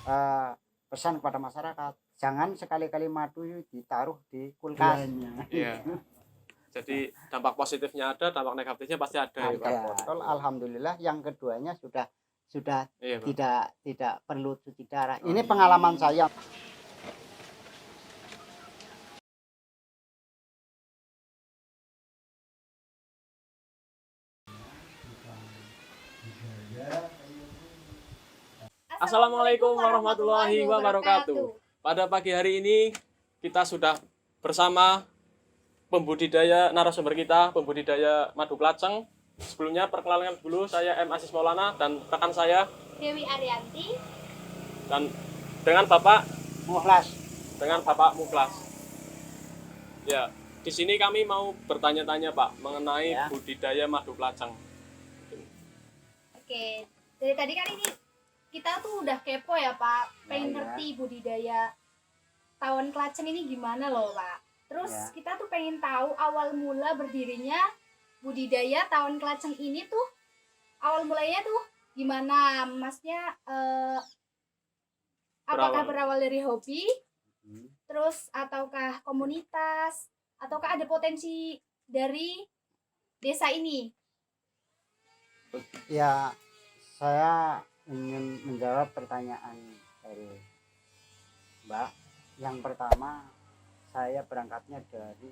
eh, pesan kepada masyarakat, jangan sekali-kali madu ditaruh di kulkas. Iya. Jadi dampak positifnya ada, dampak negatifnya pasti ada ya, Pak. Ada botol, alhamdulillah. Yang keduanya sudah Iya, Pak. tidak perlu cuci darah. Ini pengalaman saya. Assalamualaikum warahmatullahi wabarakatuh. Pada pagi hari ini kita sudah bersama narasumber kita, pembudidaya madu klaceng. Sebelumnya perkenalkan dulu, saya M. Aziz Maulana dan rekan saya Dewi Arianti dan dengan Bapak Mukhlas. Muklas. Ya, di sini kami mau bertanya-tanya Pak mengenai budidaya madu klaceng. Oke, dari tadi kan ini kita tuh udah kepo ya Pak, pengen ngerti budidaya tawon klaceng ini gimana loh Pak. Terus kita tuh pengen tahu awal mula berdirinya budidaya tawon klaceng ini tuh, awal mulanya tuh gimana? Masnya apakah berawal dari hobi, terus ataukah komunitas, ataukah ada potensi dari desa ini? Ya, saya ingin menjawab pertanyaan dari Mbak. Yang pertama, saya berangkatnya dari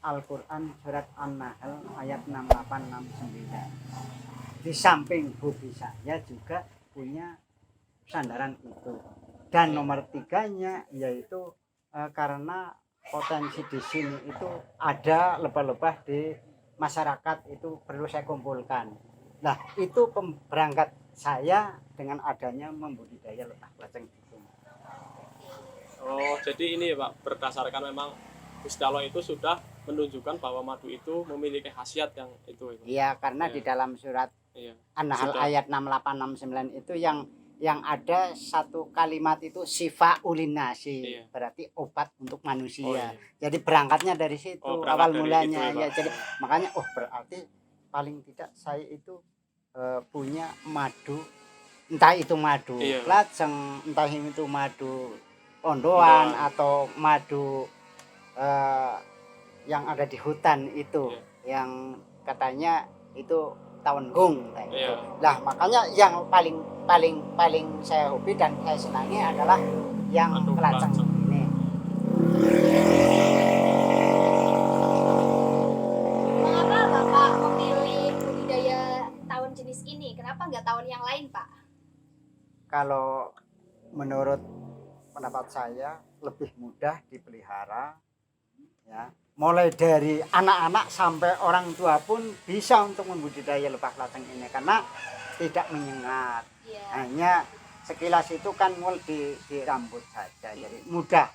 Al-Quran surat An-Nahl ayat 6869. Di samping hobi saya juga punya sandaran itu. Dan nomor tiganya yaitu karena potensi di sini itu ada lebah-lebah di masyarakat, itu perlu saya kumpulkan. Nah, itu berangkat saya dengan adanya membudidaya lebah klaceng itu. Oh, jadi ini ya Pak, berdasarkan memang Gusti Allah itu sudah menunjukkan bahwa madu itu memiliki khasiat yang itu ya Pak. Iya, karena di dalam surat An-Nahl ayat 6869 itu yang ada satu kalimat itu sifa ulinasi, berarti obat untuk manusia. Jadi berangkatnya dari situ, awal mulanya ya. Jadi makanya berarti paling tidak saya itu punya madu, entah itu madu klaceng, entah itu madu ondoan atau madu yang ada di hutan itu, yang katanya itu tawon gung gitu. Lah makanya yang paling saya hobi dan saya senangi adalah yang klaceng ini. Mengapa Bapak memilih budidaya tawon jenis ini? Kenapa nggak tawon yang lain Pak? Kalau menurut pendapat saya lebih mudah dipelihara, ya. Mulai dari anak-anak sampai orang tua pun bisa untuk membudidaya lebah klaceng ini karena tidak menyengat. Hanya sekilas itu kan di rambut saja, jadi mudah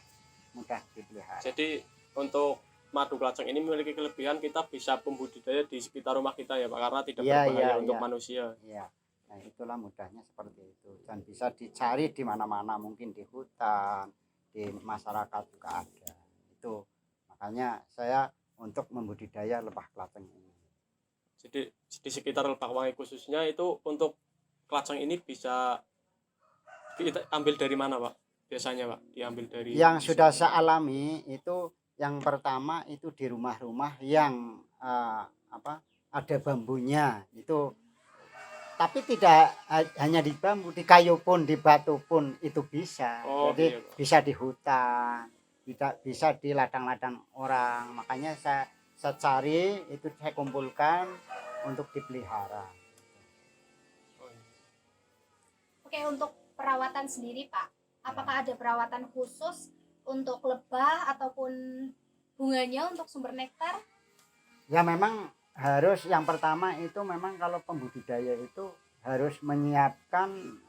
dipelihara. Jadi untuk madu klaceng ini memiliki kelebihan, kita bisa membudidaya di sekitar rumah kita ya Pak, karena tidak berbahaya untuk manusia. Iya. Nah, itulah mudahnya seperti itu, dan bisa dicari di mana-mana, mungkin di hutan, di masyarakat juga ada. Itu makanya saya untuk membudidaya lebah klaceng ini. Jadi di sekitar Lebakwangi khususnya itu untuk klaceng ini bisa kita ambil dari mana Pak? Biasanya Pak diambil dari yang sudah saya alami itu, yang pertama itu di rumah-rumah yang ada bambunya itu, tapi tidak hanya di bambu, di kayu pun, di batu pun itu bisa. Jadi bisa di hutan, bisa di ladang-ladang orang. Makanya saya cari itu, saya kumpulkan untuk dipelihara. Oke, untuk perawatan sendiri Pak, apakah ada perawatan khusus untuk lebah ataupun bunganya untuk sumber nektar? Ya memang harus, yang pertama itu memang kalau pembudidaya itu harus menyiapkan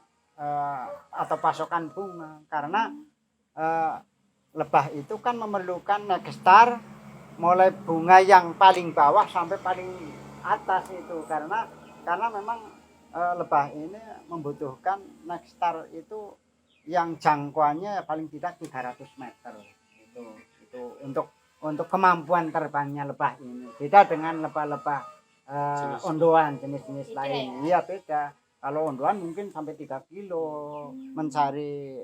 atau pasokan bunga, karena lebah itu kan memerlukan nektar mulai bunga yang paling bawah sampai paling atas itu, karena memang lebah ini membutuhkan nektar itu yang jangkauannya paling tidak 300 meter itu untuk kemampuan terbangnya lebah ini. Beda dengan lebah-lebah ondoan jenis-jenis lain. Iya beda. Kalau ondoan mungkin sampai 3 kilo mencari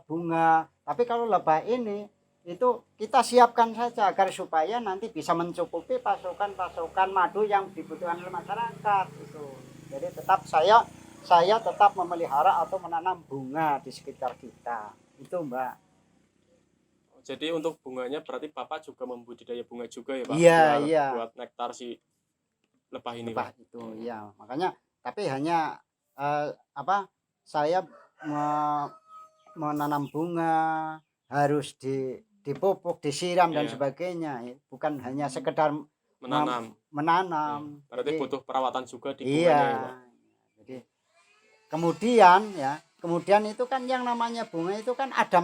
bunga. Tapi kalau lebah ini itu kita siapkan saja agar supaya nanti bisa mencukupi pasokan madu yang dibutuhkan oleh masyarakat itu. Jadi tetap saya tetap memelihara atau menanam bunga di sekitar kita. Itu, Mbak. Jadi untuk bunganya berarti Bapak juga membudidaya bunga juga ya Pak? Iya, Biar iya. buat nektar si lebah ini Lebah Pak. itu ya. Makanya tapi hanya saya menanam bunga harus dipupuk, disiram dan Iya. sebagainya, bukan hanya sekedar Menanam. menanam. Berarti Jadi, butuh perawatan juga di iya. bunganya ya Pak. Jadi kemudian itu kan yang namanya bunga itu kan ada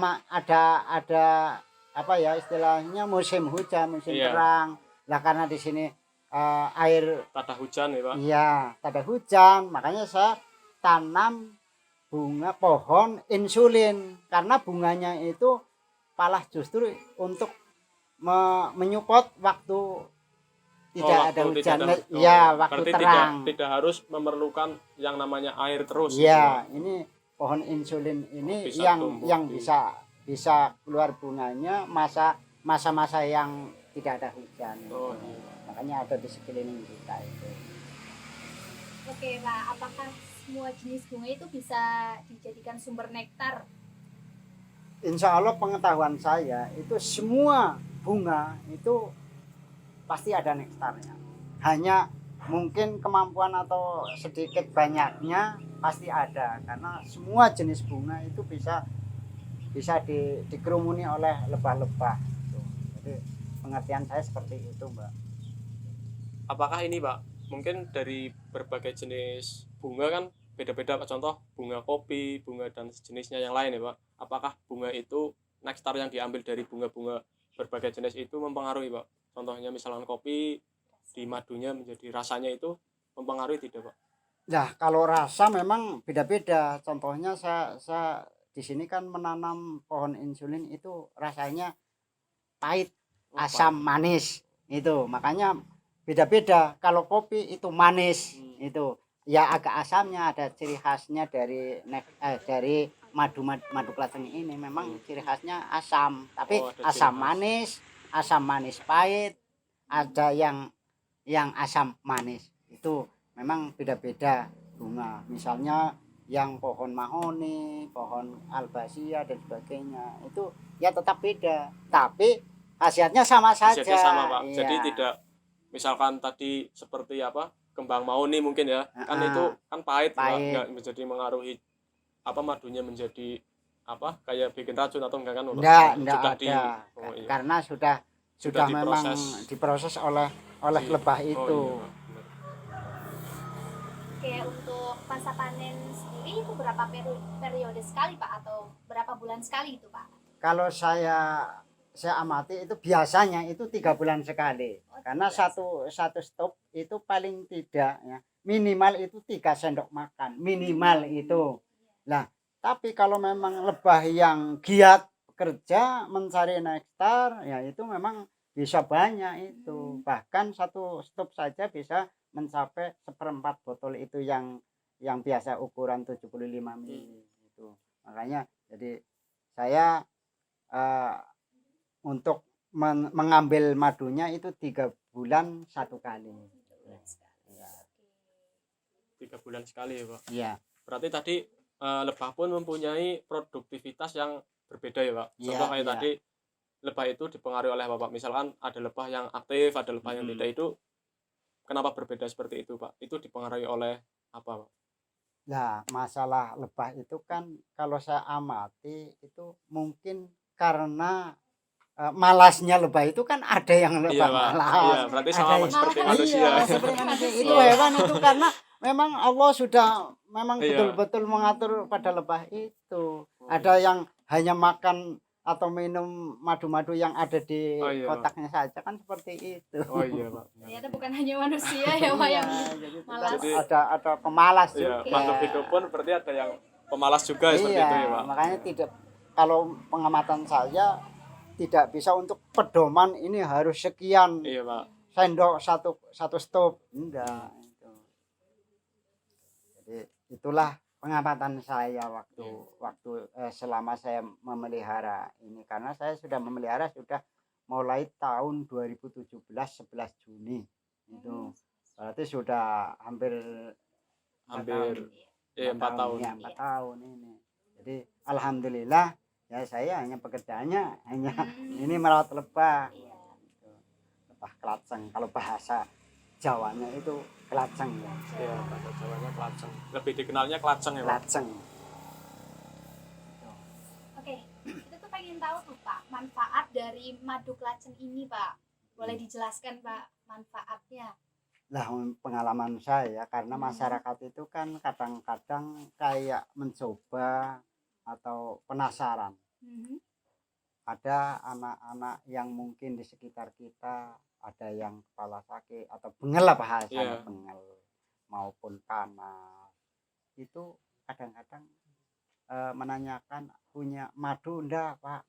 istilahnya musim hujan, musim Iya. terang. Lah karena di sini air Tada hujan ya Pak. iya, ada hujan, makanya saya tanam bunga pohon insulin karena bunganya itu malah justru untuk menyupport waktu tidak ada waktu hujan. tidak ada- Ya, waktu berarti terang. tidak harus memerlukan yang namanya air terus gitu, Iya, Pak. ini pohon insulin ini Bisa tumbuh yang di- bisa keluar bunganya masa-masa yang tidak ada hujan. Oh, Gitu. iya. Makanya ada di sekeliling kita itu. Oke Pak, apakah semua jenis bunga itu bisa dijadikan sumber nektar? Insya Allah pengetahuan saya itu semua bunga itu pasti ada nektarnya. Hanya mungkin kemampuan atau sedikit banyaknya pasti ada karena semua jenis bunga itu bisa dikerumuni oleh lebah-lebah. Jadi pengertian saya seperti itu, Mbak. Apakah ini Pak, mungkin dari berbagai jenis bunga kan beda-beda Pak, contoh bunga kopi, bunga dan sejenisnya yang lain ya Pak. Apakah bunga itu nektar yang diambil dari bunga-bunga berbagai jenis itu mempengaruhi Pak? Contohnya misalkan kopi di madunya menjadi rasanya itu mempengaruhi tidak Pak? Nah, kalau rasa memang beda-beda. Contohnya saya di sini kan menanam pohon insulin itu rasanya pahit, Oh, asam, pahit. manis itu. Makanya beda-beda. Kalau kopi itu manis itu. Ya agak asamnya, ada ciri khasnya dari madu kelaceng ini memang ciri khasnya asam. Tapi Oh, ada ciri asam manis pahit, ada yang asam manis. Itu memang beda-beda bunga. Misalnya yang pohon mahoni, pohon albasia dan sebagainya itu ya tetap beda, tapi khasiatnya sama saja. Khasiatnya sama Pak. Iya. Jadi tidak misalkan tadi seperti kembang mahoni mungkin ya, kan itu kan pahit. Nggak menjadi mengaruhi madunya menjadi kayak bikin racun atau enggak kan? Enggak sudah ada. Oh, iya. Karena sudah memang diproses oleh lebah itu. Oh, iya, Pak. Benar. Oke, untuk masa panen sendiri itu berapa periode sekali Pak atau berapa bulan sekali itu Pak? Kalau saya amati itu biasanya itu 3 bulan sekali. Karena satu stop itu paling tidak ya minimal itu 3 sendok makan minimal itu. Nah, tapi kalau memang lebah yang giat kerja mencari nektar ya itu memang bisa banyak itu. Bahkan satu stop saja bisa mencapai 1/4 botol itu yang biasa ukuran 75 ml itu. Makanya jadi saya untuk mengambil madunya itu 3 bulan 1 kali. 3 bulan sekali ya Pak. Iya. Berarti tadi lebah pun mempunyai produktivitas yang berbeda ya Pak. Contoh kayak tadi lebah itu dipengaruhi oleh Bapak. Misalkan ada lebah yang aktif, ada lebah yang tidak, itu kenapa berbeda seperti itu Pak? Itu dipengaruhi oleh apa Pak? Nah, masalah lebah itu kan kalau saya amati itu mungkin karena malasnya lebah itu kan ada yang lebah malas. Iya, berarti sama seperti manusia. Iya, seperti manusia. Itu hewan itu karena memang Allah sudah memang betul-betul mengatur pada lebah itu. Ada yang hanya makan atau minum madu-madu yang ada di kotaknya saja kan seperti itu. Oh iya Pak. Ternyata bukan hanya manusia ya Pak yang malas. Jadi ada pemalas juga. Makhluk hidup pun berarti ada yang pemalas juga seperti itu ya Pak. Makanya tidak, kalau pengamatan saya tidak bisa untuk pedoman ini harus sekian sendok satu stop, enggak itu. Jadi Jadi itulah pengamatan saya waktu selama saya memelihara ini, karena saya sudah memelihara sudah mulai tahun 2017 11 Juni itu. Berarti sudah hampir 4 tahun. Hampir 4 tahun. Ya, 4 tahun ini. Jadi alhamdulillah ya, saya hanya pekerjaannya hanya ini merawat lebah. Iya. Lebah kelaceng, kalau bahasa Jawanya itu kelaceng ya. Iya, bahasa Jawanya kelaceng. Lebih dikenalnya kelaceng ya, Pak. Kelaceng. Oke, kita tuh pengen tahu tuh Pak, manfaat dari madu kelaceng ini Pak. Boleh dijelaskan Pak manfaatnya? Lah, pengalaman saya, karena masyarakat itu kan kadang-kadang kayak mencoba atau penasaran. Ada anak-anak yang mungkin di sekitar kita ada yang kepala sakit atau bengel lah bahasanya, bengel maupun panas, itu kadang-kadang menanyakan punya madu enggak Pak.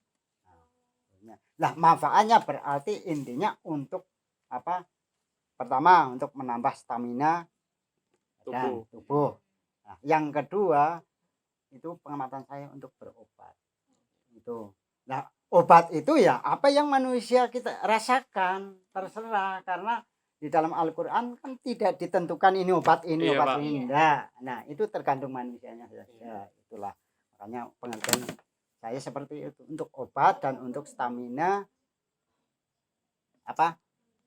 Nah, manfaatnya berarti intinya untuk apa? Pertama untuk menambah stamina dan tubuh. Nah, yang kedua itu pengamatan saya untuk berobat. Itu. Nah, obat itu ya apa yang manusia kita rasakan, terserah, karena di dalam Al-Qur'an kan tidak ditentukan ini obat ini, Iya, obat Pak. ini enggak. Nah, itu tergantung manusianya saja. Itulah makanya pengertian saya seperti itu, untuk obat dan untuk stamina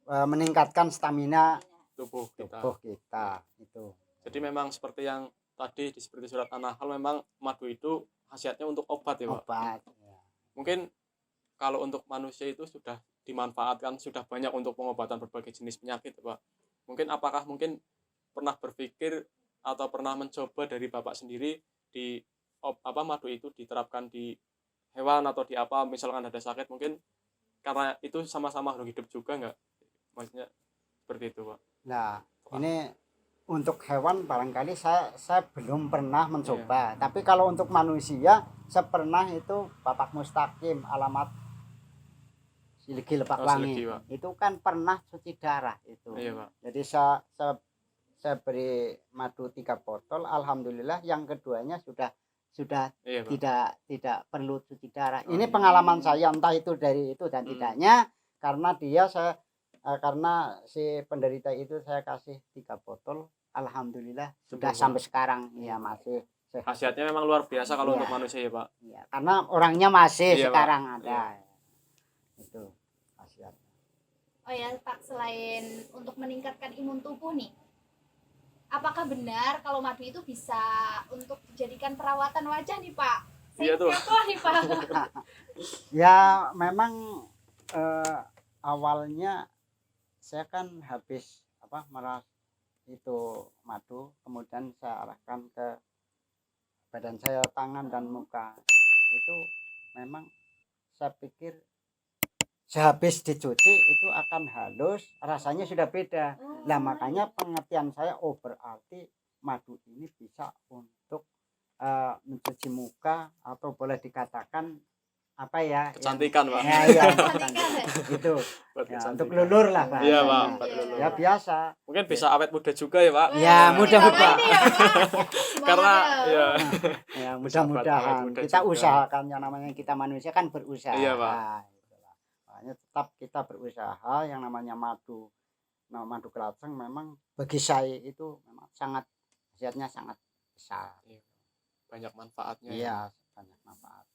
meningkatkan stamina Tubuh kita. itu. Jadi memang seperti yang tadi seperti surat An-Nahl, memang madu itu khasiatnya untuk obat ya, Pak. Obat. Ya. Mungkin kalau untuk manusia itu sudah dimanfaatkan, sudah banyak untuk pengobatan berbagai jenis penyakit, Pak. Mungkin apakah pernah berpikir atau pernah mencoba dari Bapak sendiri di madu itu diterapkan di hewan atau di apa, misalkan ada sakit, mungkin karena itu sama-sama makhluk hidup juga enggak? Maksudnya seperti itu, Pak. Nah, ini untuk hewan barangkali saya belum pernah mencoba. Tapi kalau untuk manusia saya pernah, itu Bapak Mustaqim alamat Silegi Lepakwangi. Itu kan pernah cuci darah itu. Iya, Pak. Jadi saya beri madu 3 botol, alhamdulillah yang keduanya sudah tidak perlu cuci darah. Ini pengalaman saya, entah itu dari itu dan tidaknya, karena karena si penderita itu saya kasih 3 botol, alhamdulillah sudah sampai sekarang ya masih sehat. Khasiatnya memang luar biasa kalau untuk manusia ya, Pak. Iya, karena orangnya masih sekarang Pak. ada. Itu khasiatnya. Oh ya Pak, selain untuk meningkatkan imun tubuh nih, apakah benar kalau madu itu bisa untuk dijadikan perawatan wajah nih Pak? Iya tuh. Nih Pak. Ya memang awalnya saya kan habis meras itu madu, kemudian saya arahkan ke badan saya, tangan dan muka. Itu memang saya pikir sehabis dicuci itu akan halus, rasanya sudah beda. Nah, makanya pengertian saya, berarti madu ini bisa untuk mencuci muka, atau boleh dikatakan kecantikan, Pak. Ya, itu ya, untuk lulur lah Pak. Iya, Pak. Ya biasa. Mungkin bisa awet muda juga ya, Pak. Ya, mudah-mudahan. Karena ya mudah-mudahan kita juga usahakan, yang namanya kita manusia kan berusaha. Iya, Pak. Makanya tetap kita berusaha. Yang namanya madu kelaceng memang bagi saya itu memang khasiatnya sangat besar. Banyak manfaatnya. Iya, banyak manfaat.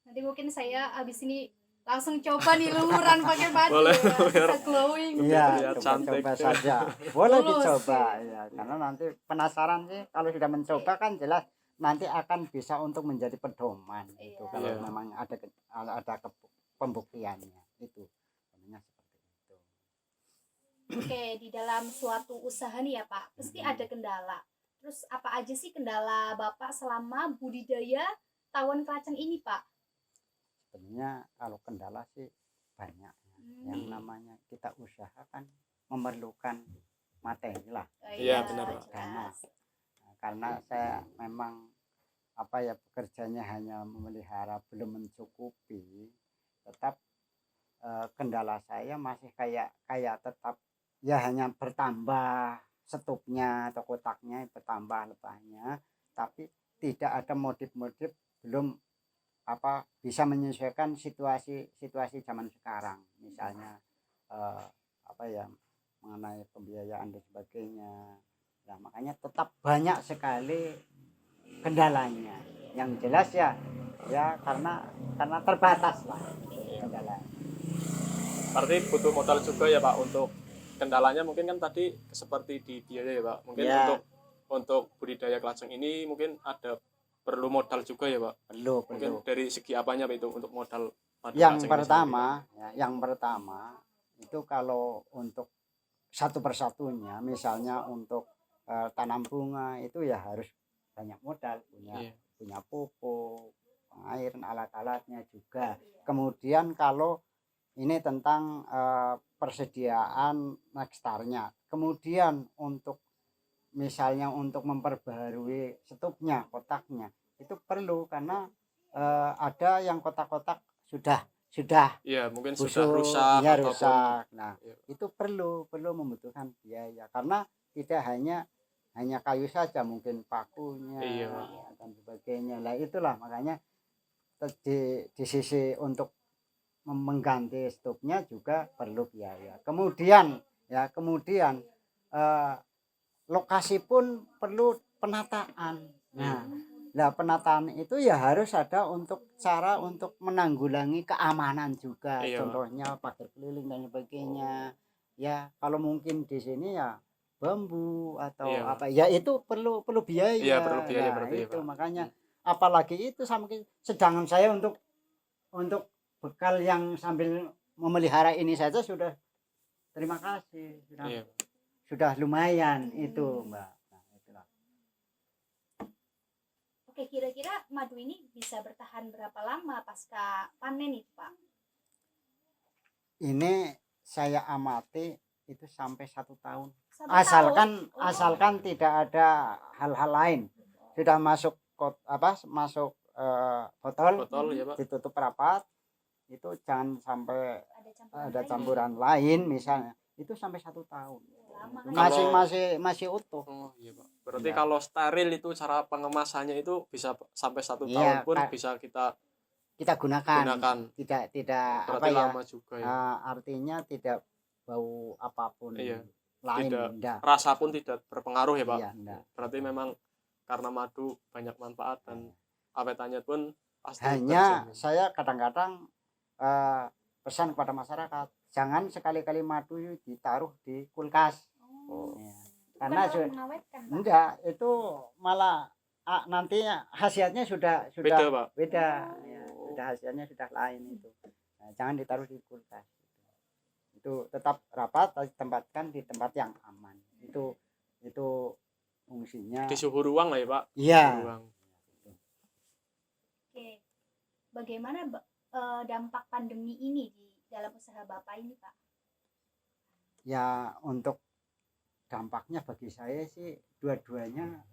Nanti mungkin saya abis ini langsung coba nih lumuran pakai madu. Boleh, bisa glowing. Iya, coba saja. Boleh dicoba ya, karena nanti penasaran sih, kalau sudah mencoba kan jelas nanti akan bisa untuk menjadi pedoman itu. Kalau memang ada pembuktiannya itu. Namanya seperti itu. Oke, di dalam suatu usaha nih ya Pak, pasti ada kendala. Terus apa aja sih kendala Bapak selama budidaya tawon kelaceng ini, Pak? Sebenarnya kalau kendala sih banyak. Yang namanya kita usahakan memerlukan materi lah. Iya, benar, Pak. Karena saya memang pekerjanya hanya memelihara, belum mencukupi, tetap kendala saya masih kayak tetap ya hanya bertambah stoknya atau kotaknya bertambah. ditambah lebahnya, tapi tidak ada modif-modif, belum bisa menyesuaikan situasi zaman sekarang, misalnya mengenai pembiayaan dan sebagainya. Nah, makanya tetap banyak sekali kendalanya. Yang jelas ya karena terbatas lah kendalanya. Berarti butuh modal juga ya Pak untuk kendalanya. Mungkin kan tadi seperti di biaya ya Pak. Mungkin untuk budidaya kelajeng ini mungkin ada perlu modal juga ya Pak. Mungkin dari segi apanya Pak itu untuk modal madu yang kelajeng pertama yang pertama itu kalau untuk satu persatunya, misalnya untuk tanam bunga itu ya harus banyak modal, punya pupuk, pengairan, alat-alatnya juga. Kemudian kalau ini tentang persediaan nektarnya, kemudian untuk misalnya untuk memperbaharui stupnya, kotaknya itu perlu, karena ada yang kotak-kotak sudah mungkin busuk, sudah rusak ya, ataupun rusak. Nah, itu perlu membutuhkan biaya, karena tidak hanya kayu saja, mungkin pakunya dan sebagainya. Lah itulah makanya di sisi untuk mengganti stupnya juga perlu biaya. Kemudian lokasi pun perlu penataan. Nah, penataan itu ya harus ada untuk cara untuk menanggulangi keamanan juga. Contohnya pagar keliling dan sebagainya. Ya, kalau mungkin di sini ya bambu atau ya itu perlu biaya. Iya, perlu biaya Nah, berarti itu ya, Pak. makanya apalagi itu sedangkan saya untuk bekal yang sambil memelihara ini saja sudah, terima kasih, sudah lumayan itu, Mbak. Nah, itulah. Oke, kira-kira madu ini bisa bertahan berapa lama pasca panen itu, Pak? Ini saya amati itu sampai 1 tahun. 1 tahun? Asalkan tidak ada hal-hal lain. Sudah masuk botol ya Pak. ditutup rapat, itu jangan sampai ada campuran lain misalnya, itu sampai 1 tahun. Masih utuh. Oh iya Pak. Berarti kalau steril itu cara pengemasannya itu bisa sampai 1 tahun pun bisa kita gunakan. Tidak berarti lama juga ya. Artinya tidak bau apapun lain. Rasa pun tidak berpengaruh ya Pak. Berarti memang karena madu banyak manfaat dan awetannya pun pasti hanya terjamin. Saya kadang-kadang pesan kepada masyarakat, jangan sekali-kali madu ditaruh di kulkas. Karena enggak, itu malah nantinya khasiatnya sudah beda Pak. Beda. Sudah hasilnya sudah lain itu. Nah, jangan ditaruh di kulkas. Itu tetap rapat, ditempatkan di tempat yang aman. Itu fungsinya di suhu ruang lah ya Pak. Iya. Oke. Bagaimana dampak pandemi ini di dalam usaha Bapak ini, Pak? Ya, untuk dampaknya bagi saya sih dua-duanya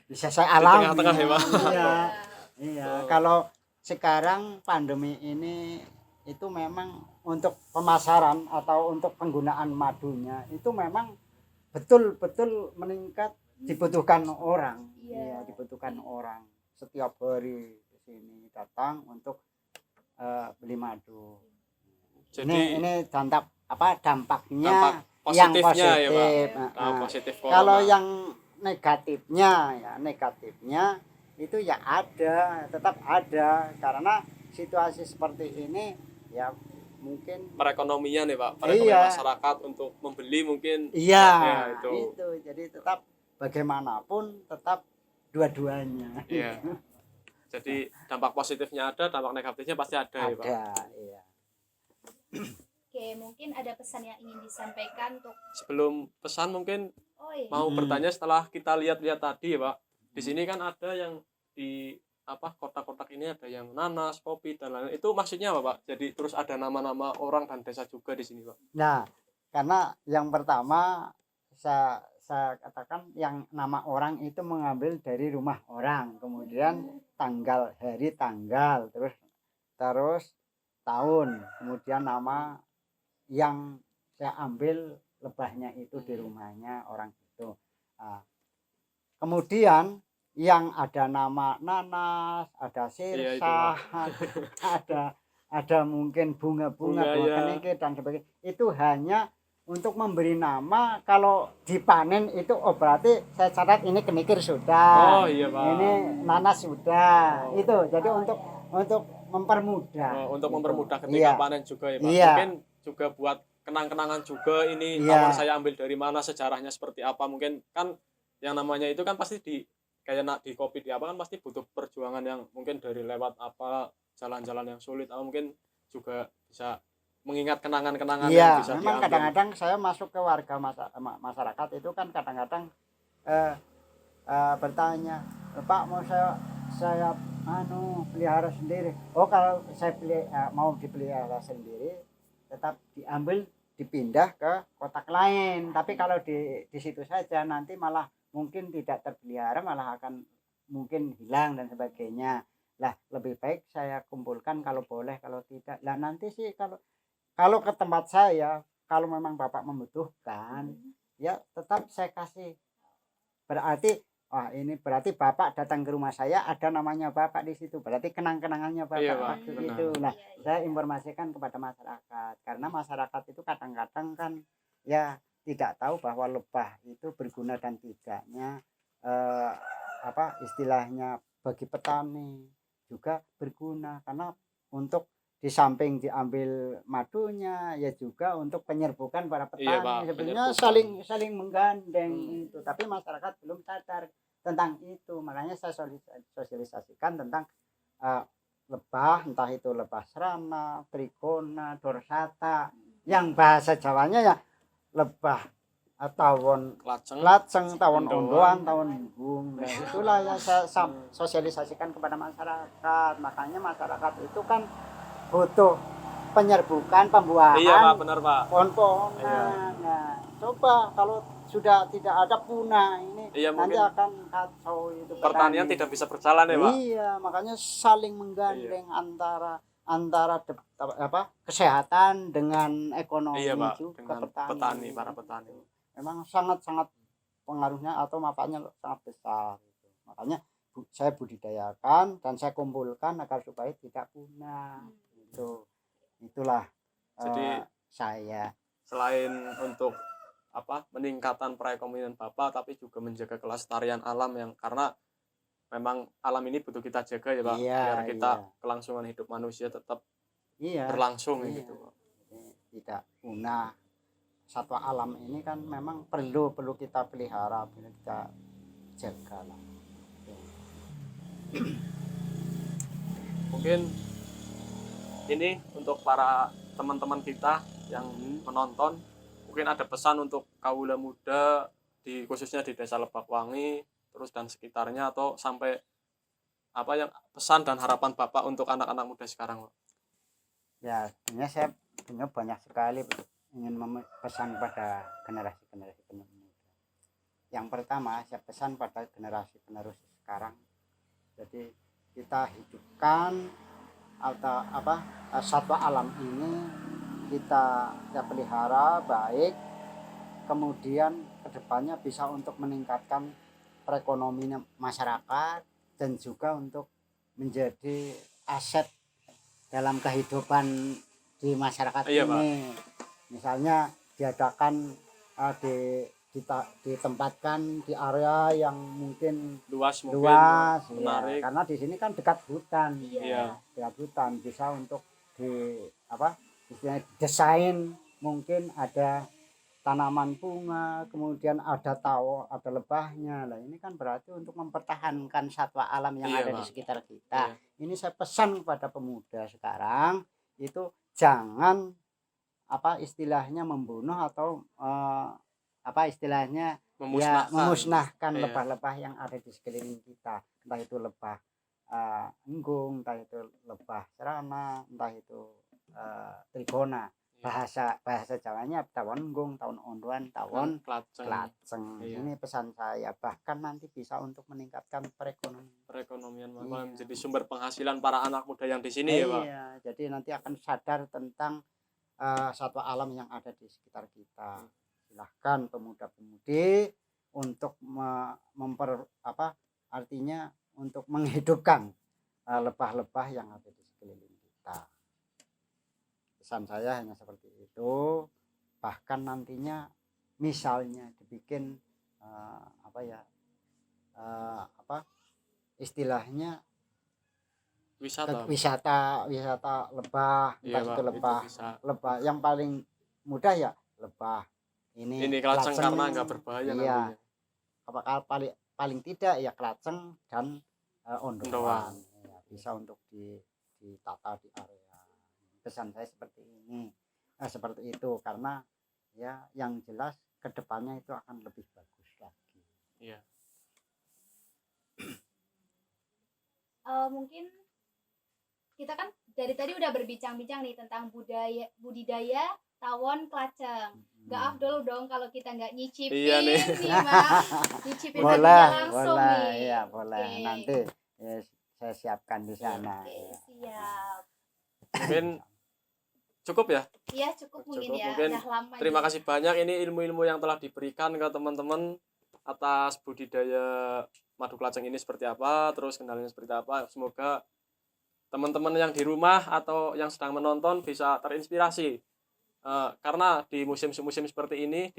bisa saya alami. Di tengah-tengah ya Pak. Iya. Kalau sekarang pandemi ini itu memang untuk pemasaran atau untuk penggunaan madunya itu memang betul-betul meningkat, dibutuhkan orang. Iya, dibutuhkan orang. Setiap hari ke sini datang untuk beli madu. Jadi ini dampaknya yang positif. Ya, Pak. Positif kalau yang negatifnya itu ya tetap ada, karena situasi seperti ini ya mungkin perekonomian ya Pak, perekonomian masyarakat untuk membeli mungkin itu. Jadi tetap bagaimanapun tetap dua-duanya. Iya. Jadi dampak positifnya ada, dampak negatifnya pasti ada ya Pak. Iya. Oke, mungkin ada pesan yang ingin disampaikan untuk sebelum pesan mungkin mau bertanya setelah kita lihat-lihat tadi ya Pak. Di sini kan ada yang di kotak-kotak ini ada yang nanas, kopi dan lain-lain. Itu maksudnya apa Pak? Jadi terus ada nama-nama orang dan desa juga di sini Pak. Nah, karena yang pertama saya katakan yang nama orang itu mengambil dari rumah orang, kemudian hari tanggal, terus tahun, kemudian nama yang saya ambil lebahnya itu di rumahnya orang itu. Kemudian yang ada nama nanas, ada Iya itu, sirsa, Pak. ada mungkin bunga-bunga, Bunga bunga ya. kenikir dan sebagainya. Itu hanya untuk memberi nama. Kalau dipanen itu berarti saya catat ini kenikir sudah. Oh iya, Pak. Ini nanas sudah. Oh. Itu jadi Oh, untuk iya. mempermudah. Untuk gitu. mempermudah Iya. ketika panen juga ya, Pak. Iya. Mungkin juga buat kenang-kenangan juga ini Iya. tawon saya ambil dari mana, sejarahnya seperti apa. Mungkin kan yang namanya itu kan pasti kayak di kopi di apa kan pasti butuh perjuangan yang mungkin dari lewat apa jalan-jalan yang sulit atau mungkin juga bisa mengingat kenangan-kenangan yang Iya, bisa memang diambil. kadang-kadang saya masuk ke warga masyarakat itu kan kadang-kadang eh, bertanya, Pak mau saya pelihara sendiri. Oh kalau saya mau dipelihara sendiri, tetap diambil dipindah ke kotak lain. Tapi kalau di situ saja nanti malah mungkin tidak terpelihara, malah akan mungkin hilang dan sebagainya. Lah lebih baik saya kumpulkan kalau boleh, kalau tidak. Lah nanti sih kalau ke tempat saya, kalau memang Bapak membutuhkan, ya tetap saya kasih. Berarti ini berarti Bapak datang ke rumah saya ada namanya Bapak di situ. Berarti kenang-kenangannya Bapak Iya, Pak, waktu benar. itu. Nah, Iya, iya. saya informasikan kepada masyarakat karena masyarakat itu kadang-kadang kan ya tidak tahu bahwa lebah itu berguna dan tidaknya eh, istilahnya bagi petani juga berguna karena untuk di samping diambil madunya ya juga untuk penyerbukan para Iya, petani. Pak, Sebenarnya penyerbukan. saling menggandeng itu, tapi masyarakat belum sadar tentang itu. Makanya saya sosialisasikan tentang uh, lebah, entah itu lebah serana, trigona, dorsata, yang bahasa Jawanya ya lebah tawon laceng, tawon ondoan, tawon embung. Nah, itulah yang saya sosialisasikan kepada masyarakat. Makanya masyarakat itu kan butuh penyerbukan, pembuahan. Iya, Pak, benar, Pak. Pohon-pohonan. Iya. Nah, coba kalau sudah tidak ada punah ini Iya, nanti mungkin akan kacau itu pertanian petani. tidak bisa berjalan ya, Pak. Iya, makanya saling menggandeng antara kesehatan dengan ekonomi Iya, Pak, juga dengan petani. para petani. Memang sangat-sangat pengaruhnya atau manfaatnya sangat besar. Makanya saya budidayakan dan saya kumpulkan agar supaya tidak punah. Itulah Jadi saya. selain untuk meningkatan perekonomian Bapak, tapi juga menjaga kelestarian alam yang karena memang alam ini butuh kita jaga ya, Pak, Iya, biar kita iya. kelangsungan hidup manusia tetap Iya, berlangsung iya. gitu, Pak. Tidak punah. Satwa alam ini kan memang perlu kita pelihara, perlu kita jaga lah. Mungkin ini untuk para teman-teman kita yang menonton, mungkin ada pesan untuk kaula muda khususnya di Desa Lebakwangi terus dan sekitarnya, atau sampai yang pesan dan harapan Bapak untuk anak-anak muda sekarang, Pak? Ya, sebenarnya saya punya banyak sekali ingin pesan pada generasi penerus muda. Yang pertama saya pesan pada generasi penerus sekarang, jadi kita hidupkan satwa alam ini kita pelihara baik, kemudian kedepannya bisa untuk meningkatkan perekonomian masyarakat dan juga untuk menjadi aset dalam kehidupan di masyarakat ini. Pak. Misalnya diadakan ditempatkan di area yang mungkin luas menarik. Ya, karena di sini kan dekat hutan. Iya. Dekat hutan bisa untuk istilahnya desain, mungkin ada tanaman bunga, kemudian ada ada lebahnya. Nah, ini kan berarti untuk mempertahankan satwa alam yang ada di sekitar kita. Ini saya pesan kepada pemuda sekarang itu jangan istilahnya membunuh atau istilahnya memusnahkan lebah-lebah yang ada di sekeliling kita, entah itu lebah enggung, entah itu lebah serana, entah itu trigona. Bahasa Jawanya tawon enggung, tawon ondoan, tawon laceng. Ini pesan saya, bahkan nanti bisa untuk meningkatkan perekonomian jadi sumber penghasilan para anak muda yang di sini ya, Pak. Iya, jadi nanti akan sadar tentang satwa alam yang ada di sekitar kita. Silahkan pemuda-pemudi untuk artinya untuk menghidupkan lebah-lebah yang ada di sekeliling kita. Pesan saya hanya seperti itu. Bahkan nantinya misalnya dibikin istilahnya wisata lebah, Iya, entah Pak, itu lebah yang paling mudah ya lebah ini kelaceng klaceng, karena nggak berbahaya iya. nantinya. Apakah paling tidak ya klaceng dan ondoan ya, bisa untuk ditata di area. Pesan saya seperti ini, seperti itu, karena ya yang jelas kedepannya itu akan lebih bagus lagi. Iya. Mungkin kita kan dari tadi udah berbincang-bincang nih tentang budidaya tawon klaceng. Gak afdol dong kalau kita nggak nyicipin Iya nih. Mas. Nyicipin Boleh, hasilnya langsung boleh, nih. ya boleh. Oke. Nanti ya, saya siapkan di sana. Oke, Ya. siap. Mungkin cukup ya. Iya cukup mungkin ya. Mungkin Udah lama terima nih. kasih banyak ini ilmu-ilmu yang telah diberikan ke teman-teman atas budidaya madu klaceng ini seperti apa, terus kendalanya seperti apa. Semoga teman-teman yang di rumah atau yang sedang menonton bisa terinspirasi. Karena di musim-musim seperti ini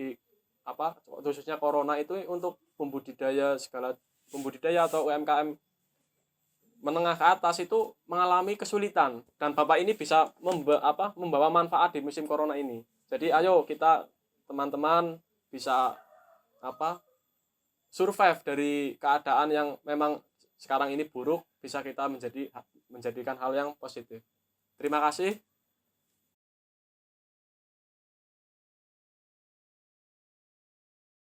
khususnya corona itu untuk pembudidaya atau UMKM menengah ke atas itu mengalami kesulitan, dan Bapak ini bisa membawa manfaat di musim corona ini. Jadi ayo kita teman-teman bisa survive dari keadaan yang memang sekarang ini buruk, bisa kita menjadikan hal yang positif. Terima kasih.